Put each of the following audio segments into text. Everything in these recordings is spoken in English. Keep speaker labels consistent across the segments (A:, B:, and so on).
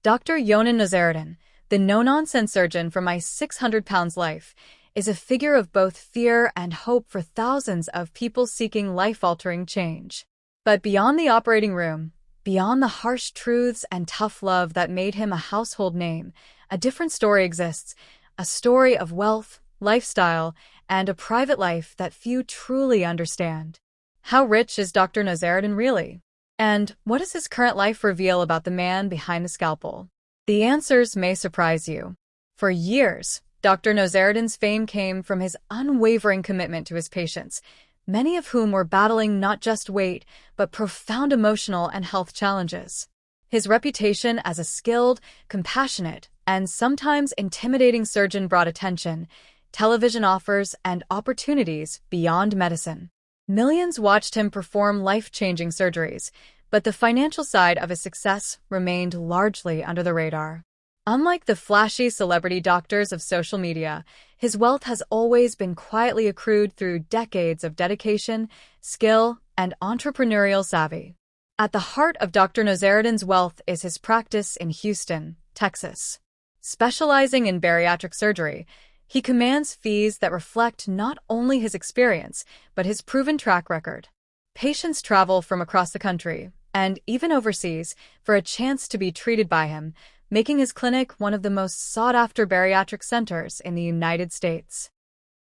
A: Dr. Nowzaradan, the no-nonsense surgeon for my 600 pounds life, is a figure of both fear and hope for thousands of people seeking life-altering change. But beyond the operating room, beyond the harsh truths and tough love that made him a household name, a different story exists, a story of wealth, lifestyle, and a private life that few truly understand. How rich is Dr. Nowzaradan really? And what does his current life reveal about the man behind the scalpel? The answers may surprise you. For years, Dr. Nowzaradan's fame came from his unwavering commitment to his patients, many of whom were battling not just weight, but profound emotional and health challenges. His reputation as a skilled, compassionate, and sometimes intimidating surgeon brought attention, television offers, and opportunities beyond medicine. Millions watched him perform life-changing surgeries, but the financial side of his success remained largely under the radar. Unlike the flashy celebrity doctors of social media, his wealth has always been quietly accrued through decades of dedication, skill, and entrepreneurial savvy. At the heart of Dr. Nowzaradan's wealth is his practice in Houston, Texas. Specializing in bariatric surgery, he commands fees that reflect not only his experience, but his proven track record. Patients travel from across the country, and even overseas, for a chance to be treated by him, making his clinic one of the most sought-after bariatric centers in the United States.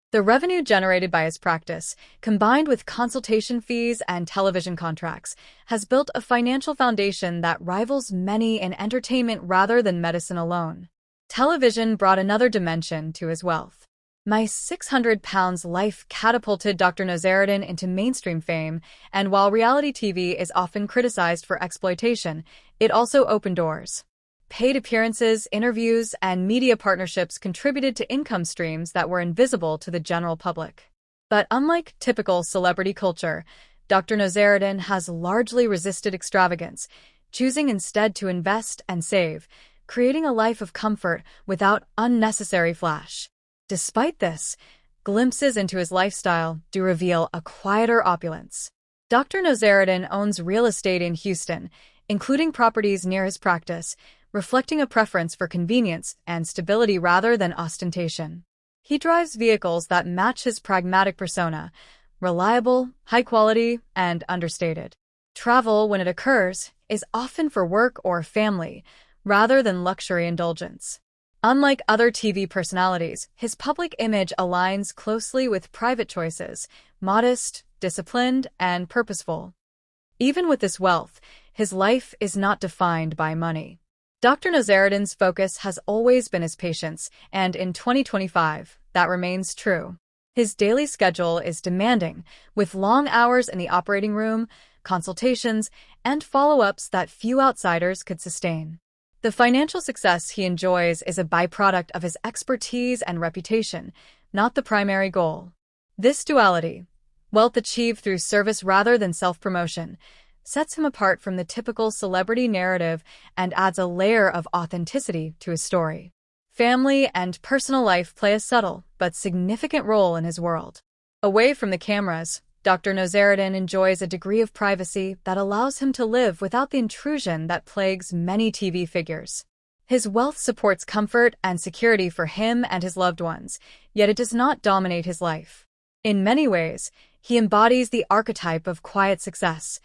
A: The revenue generated by his practice, combined with consultation fees and television contracts, has built a financial foundation that rivals many in entertainment rather than medicine alone. Television brought another dimension to his wealth. My 600 pounds life catapulted Dr. Nowzaradan into mainstream fame, and while reality TV is often criticized for exploitation, it also opened doors. Paid appearances, interviews, and media partnerships contributed to income streams that were invisible to the general public. But unlike typical celebrity culture, Dr. Nowzaradan has largely resisted extravagance, choosing instead to invest and save, creating a life of comfort without unnecessary flash. Despite this, glimpses into his lifestyle do reveal a quieter opulence. Dr. Nowzaradan owns real estate in Houston, including properties near his practice, reflecting a preference for convenience and stability rather than ostentation. He drives vehicles that match his pragmatic persona, reliable, high quality, and understated. Travel, when it occurs, is often for work or family, rather than luxury indulgence. Unlike other TV personalities, his public image aligns closely with private choices, modest, disciplined, and purposeful. Even with this wealth, his life is not defined by money. Dr. Nowzaradan's focus has always been his patients, and in 2025, that remains true. His daily schedule is demanding, with long hours in the operating room, consultations, and follow-ups that few outsiders could sustain. The financial success he enjoys is a byproduct of his expertise and reputation, not the primary goal. This duality, wealth achieved through service rather than self-promotion, sets him apart from the typical celebrity narrative and adds a layer of authenticity to his story. Family and personal life play a subtle but significant role in his world. Away from the cameras, Dr. Nowzaradan enjoys a degree of privacy that allows him to live without the intrusion that plagues many TV figures. His wealth supports comfort and security for him and his loved ones, yet it does not dominate his life. In many ways, he embodies the archetype of quiet success,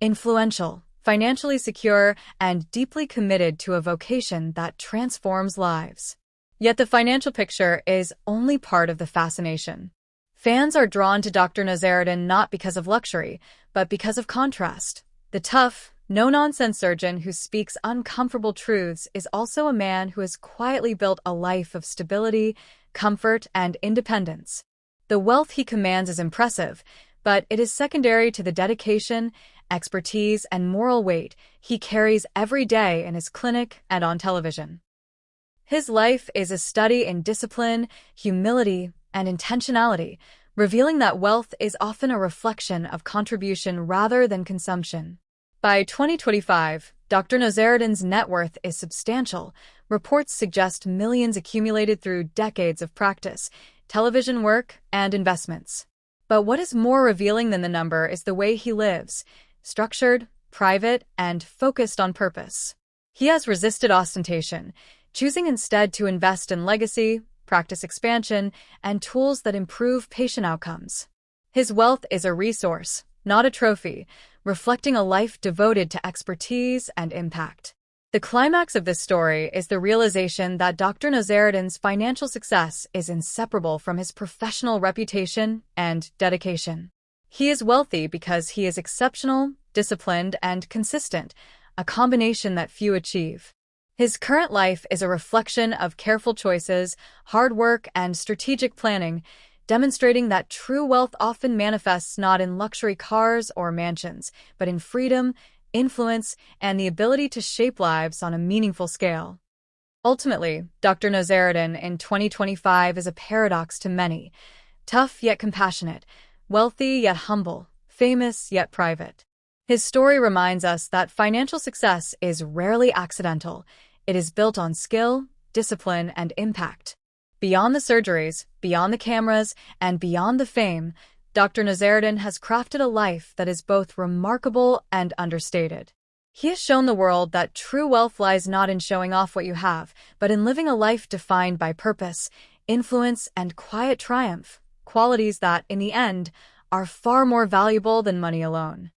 A: influential, financially secure, and deeply committed to a vocation that transforms lives. Yet the financial picture is only part of the fascination. Fans are drawn to Dr. Nowzaradan not because of luxury, but because of contrast. The tough, no-nonsense surgeon who speaks uncomfortable truths is also a man who has quietly built a life of stability, comfort, and independence. The wealth he commands is impressive, but it is secondary to the dedication, expertise, and moral weight he carries every day in his clinic and on television. His life is a study in discipline, humility, and intentionality, revealing that wealth is often a reflection of contribution rather than consumption. By 2025, Dr. Nowzaradan's net worth is substantial. Reports suggest millions accumulated through decades of practice, television work, and investments. But what is more revealing than the number is the way he lives, structured, private, and focused on purpose. He has resisted ostentation, choosing instead to invest in legacy, practice expansion, and tools that improve patient outcomes. His wealth is a resource, not a trophy, reflecting a life devoted to expertise and impact. The climax of this story is the realization that Dr. Nowzaradan's financial success is inseparable from his professional reputation and dedication. He is wealthy because he is exceptional, disciplined, and consistent, a combination that few achieve. His current life is a reflection of careful choices, hard work, and strategic planning, demonstrating that true wealth often manifests not in luxury cars or mansions, but in freedom, influence, and the ability to shape lives on a meaningful scale. Ultimately, Dr. Nowzaradan in 2025 is a paradox to many: tough yet compassionate, wealthy yet humble, famous yet private. His story reminds us that financial success is rarely accidental. It is built on skill, discipline, and impact. Beyond the surgeries, beyond the cameras, and beyond the fame, Dr. Nowzaradan has crafted a life that is both remarkable and understated. He has shown the world that true wealth lies not in showing off what you have, but in living a life defined by purpose, influence, and quiet triumph, qualities that, in the end, are far more valuable than money alone.